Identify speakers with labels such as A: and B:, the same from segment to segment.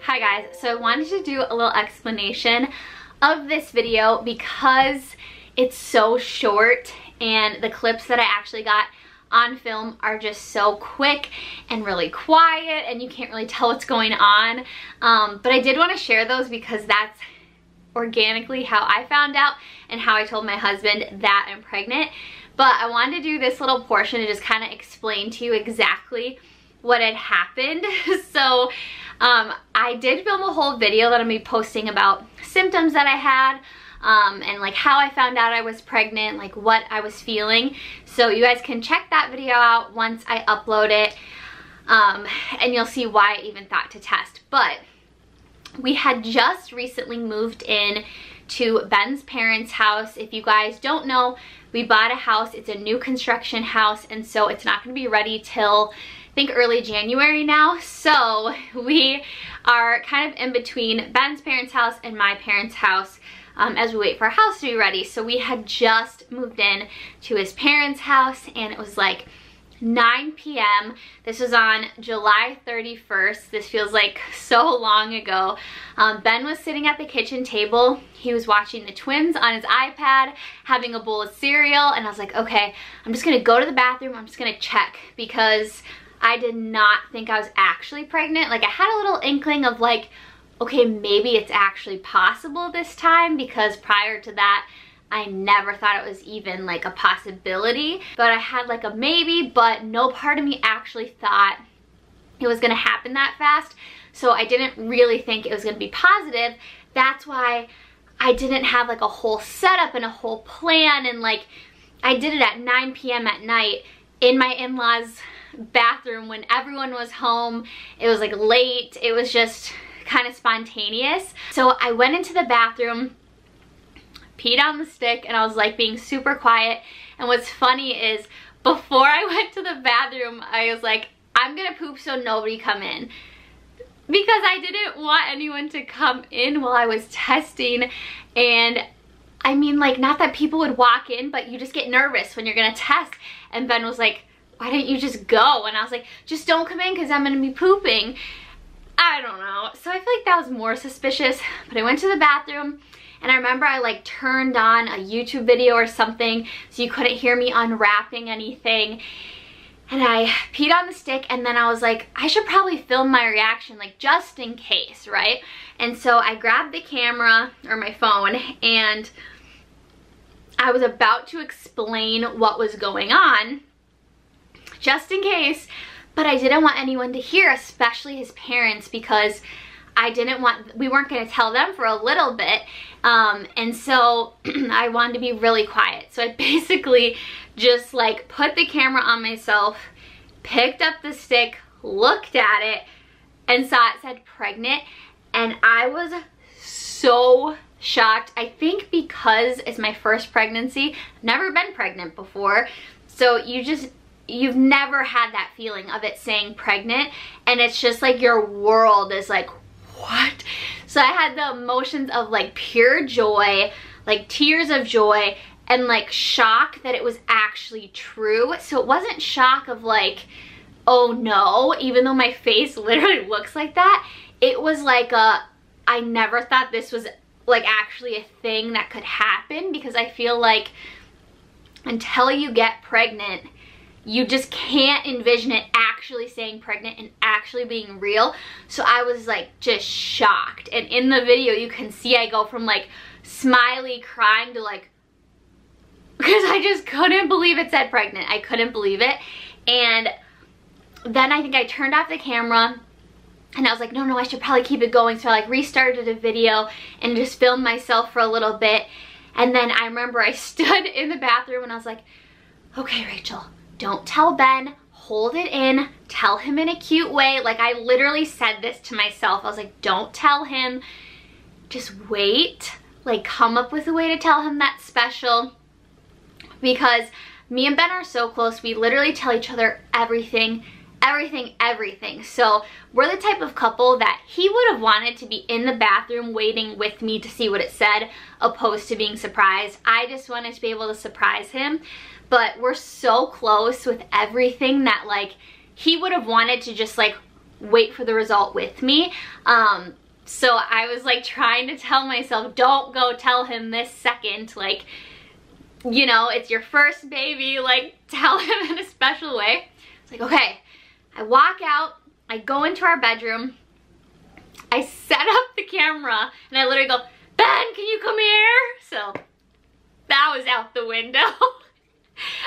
A: Hi guys, so I wanted to do a little explanation of this video because it's so short and the clips that I actually got on film are just so quick and really quiet and you can't really tell what's going on. But I did want to share those because that's organically how I found out and how I told my husband that I'm pregnant. But I wanted to do this little portion to just kind of explain to you exactly what had happened. So I did film a whole video that I'm gonna be posting about symptoms that I had and like how I found out I was pregnant, like what I was feeling. So you guys can check that video out once I upload it and you'll see why I even thought to test. But we had just recently moved in to Ben's parents' house. If you guys don't know, we bought a house. It's a new construction house, and so it's not going to be ready till I think early January now. So we are kind of in between Ben's parents' house and my parents' house as we wait for our house to be ready. So we had just moved in to his parents' house and it was like 9 p.m. This was on July 31st. This feels like so long ago. Ben was sitting at the kitchen table. He was watching the twins on his iPad, having a bowl of cereal, and I was like, okay, I'm just gonna go to the bathroom. I'm just gonna check because I did not think I was actually pregnant. Like I had a little inkling of like, okay, maybe it's actually possible this time, because prior to that, I never thought it was even like a possibility, but I had like a maybe, but no part of me actually thought it was gonna happen that fast. So I didn't really think it was gonna be positive. That's why I didn't have like a whole setup and a whole plan, and like I did it at 9 p.m. at night in my in-laws' bathroom when everyone was home. It was like late. It was just kind of spontaneous. So I went into the bathroom, peed on the stick, and I was like being super quiet. And what's funny is before I went to the bathroom, I was like, I'm gonna poop so nobody come in, because I didn't want anyone to come in while I was testing. And I mean, like, not that people would walk in, but you just get nervous when you're gonna test. And Ben was like, why don't you just go? And I was like, just don't come in because I'm gonna be pooping. I don't know. So I feel like that was more suspicious. But I went to the bathroom, and I remember I like turned on a YouTube video or something so you couldn't hear me unwrapping anything. And I peed on the stick, and then I was like, I should probably film my reaction, like just in case, right? And so I grabbed the camera or my phone, and I was about to explain what was going on just in case, but I didn't want anyone to hear, especially his parents, because we weren't going to tell them for a little bit. And so I wanted to be really quiet. So I basically just like put the camera on myself, picked up the stick, looked at it, and saw it said pregnant. And I was so shocked. I think because it's my first pregnancy, I've never been pregnant before. So you've never had that feeling of it saying pregnant, and it's just like your world is like, what? So I had the emotions of like pure joy, like tears of joy, and like shock that it was actually true. So it wasn't shock of like, oh no, even though my face literally looks like that. It was like I never thought this was like actually a thing that could happen, because I feel like until you get pregnant, you just can't envision it actually saying pregnant and actually being real. So I was like just shocked. And in the video you can see I go from like smiley crying to like, because I just couldn't believe it said pregnant. I couldn't believe it. And then I think I turned off the camera and I was like, no, I should probably keep it going. So I like restarted a video and just filmed myself for a little bit. And then I remember I stood in the bathroom and I was like, okay, Rachel, don't tell Ben, hold it in, tell him in a cute way. Like I literally said this to myself. I was like, don't tell him, just wait, like come up with a way to tell him that's special. Because me and Ben are so close, we literally tell each other everything. So we're the type of couple that he would have wanted to be in the bathroom waiting with me to see what it said, opposed to being surprised. I just wanted to be able to surprise him. But we're so close with everything that like he would have wanted to just like wait for the result with me. So I was like trying to tell myself, don't go tell him this second, like, you know, it's your first baby, like tell him in a special way. It's like, okay, I walk out, I go into our bedroom, I set up the camera, and I literally go, Ben, can you come here? So that was out the window.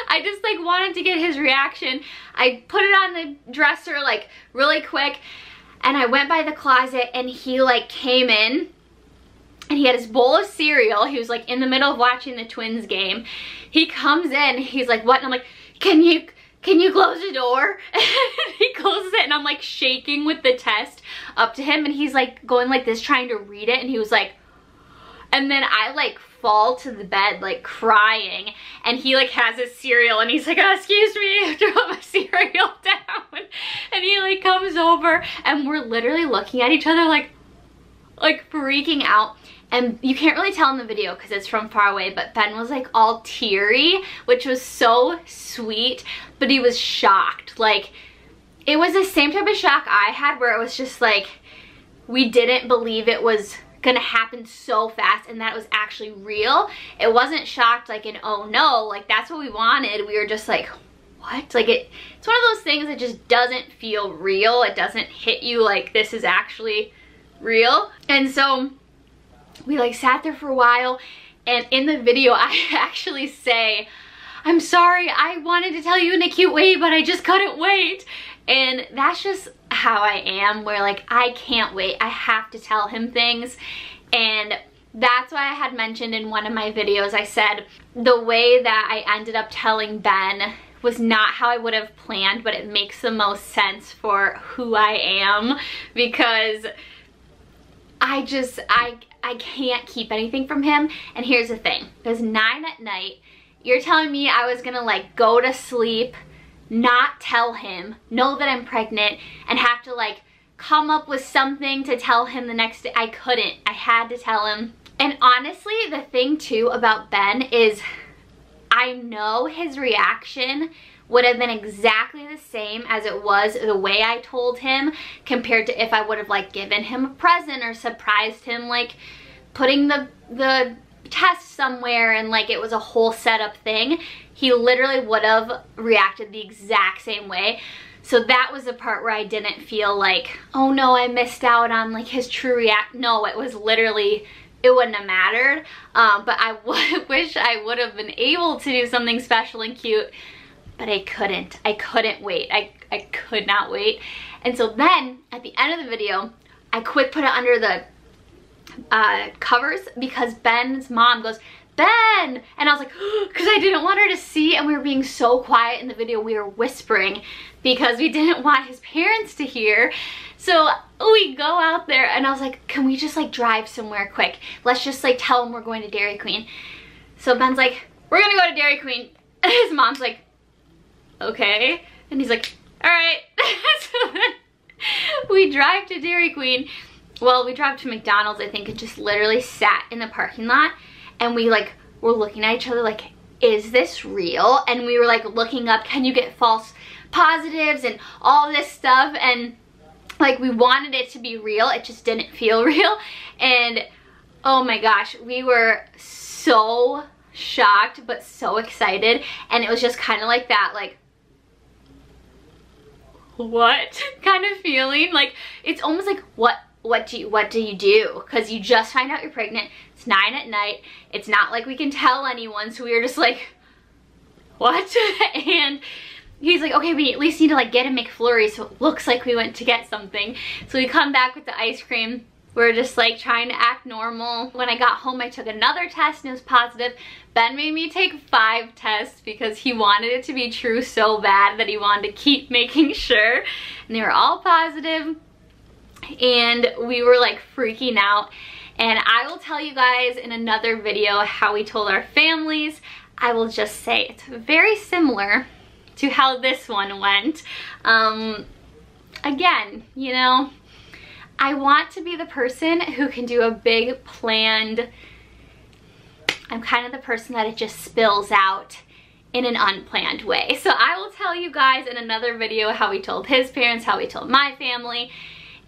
A: I just like wanted to get his reaction. I put it on the dresser like really quick, and I went by the closet, and he like came in and he had his bowl of cereal. He was like in the middle of watching the Twins game. He comes in, he's like, what? And I'm like, can you close the door? And he closes it, and I'm like shaking with the test up to him, and he's like going like this trying to read it, and he was like, and then I like fall to the bed like crying, and he like has his cereal, and he's like, oh, excuse me, throw my cereal down, and he like comes over, and we're literally looking at each other like freaking out. And you can't really tell in the video because it's from far away, but Ben was like all teary, which was so sweet, but he was shocked. Like, it was the same type of shock I had, where it was just like, we didn't believe it was gonna happen so fast and that it was actually real. It wasn't shocked like an, oh no, like that's what we wanted. We were just like, what? Like it's one of those things that just doesn't feel real. It doesn't hit you like this is actually real. And so we like sat there for a while, and in the video I actually say, I'm sorry, I wanted to tell you in a cute way, but I just couldn't wait. And that's just how I am, where like I can't wait. I have to tell him things. And that's why I had mentioned in one of my videos, I said the way that I ended up telling Ben was not how I would have planned, but it makes the most sense for who I am, because I can't keep anything from him. And here's the thing, it was 9 at night. You're telling me I was gonna like go to sleep, not tell him, know that I'm pregnant, and have to like come up with something to tell him the next day? I couldn't. I had to tell him. And honestly, the thing too about Ben is I know his reaction would have been exactly the same as it was the way I told him, compared to if I would have like given him a present or surprised him, like putting the test somewhere and like it was a whole setup thing. He literally would have reacted the exact same way. So that was the part where I didn't feel like, oh no, I missed out on like his true react. No, it was literally, it wouldn't have mattered. But I wish I would have been able to do something special and cute, but I couldn't. I couldn't wait. I could not wait. And so then at the end of the video, I quick put it under the covers, because Ben's mom goes, Ben! And I was like, because I didn't want her to see, and we were being so quiet in the video, we were whispering because we didn't want his parents to hear. So we go out there, and I was like, can we just like drive somewhere quick? Let's just like tell him we're going to Dairy Queen. So Ben's like, we're gonna go to Dairy Queen. And his mom's like, okay. And he's like, all right. So then we drive to Dairy Queen. Well, we drove to McDonald's, I think, and just literally sat in the parking lot, and we like were looking at each other like, is this real? And we were like looking up, can you get false positives and all this stuff, and like we wanted it to be real. It just didn't feel real. And oh my gosh, we were so shocked but so excited, and it was just kind of like that, like, what kind of feeling. Like it's almost like, what do you do? Because you just find out you're pregnant. It's 9 at night. It's not like we can tell anyone. So we were just like, what? And he's like, okay, we at least need to like get a McFlurry so it looks like we went to get something. So we come back with the ice cream. We're just like trying to act normal. When I got home, I took another test and it was positive. Ben made me take 5 tests because he wanted it to be true so bad that he wanted to keep making sure. And they were all positive. And we were like freaking out. And I will tell you guys in another video how we told our families. I will just say it's very similar to how this one went. Again, you know, I want to be the person who can do a big planned, I'm kind of the person that it just spills out in an unplanned way. So I will tell you guys in another video how he told his parents, how he told my family,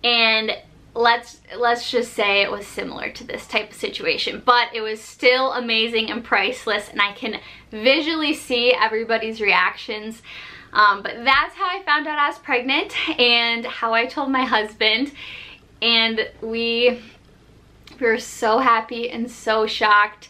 A: and let's just say it was similar to this type of situation, but it was still amazing and priceless, and I can visually see everybody's reactions. But that's how I found out I was pregnant and how I told my husband, and we were so happy and so shocked.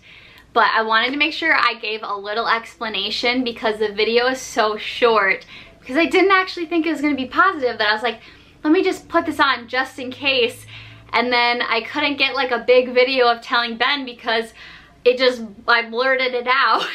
A: But I wanted to make sure I gave a little explanation because the video is so short, because I didn't actually think it was going to be positive, that I was like, let me just put this on just in case. And then I couldn't get like a big video of telling Ben because I blurted it out.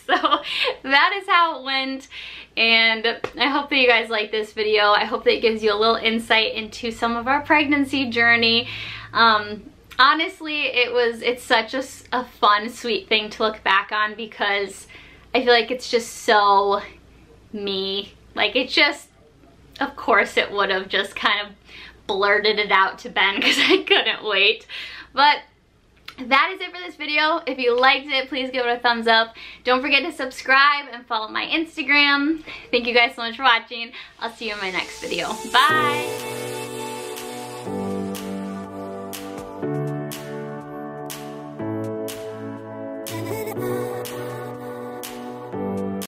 A: So that is how it went. And I hope that you guys like this video. I hope that it gives you a little insight into some of our pregnancy journey. Honestly, it's such a fun, sweet thing to look back on, because I feel like it's just so me. Like, it just, of course it would have just kind of blurted it out to Ben because I couldn't wait. But that is it for this video. If you liked it, please give it a thumbs up. Don't forget to subscribe and follow my Instagram. Thank you guys so much for watching. I'll see you in my next video. Bye!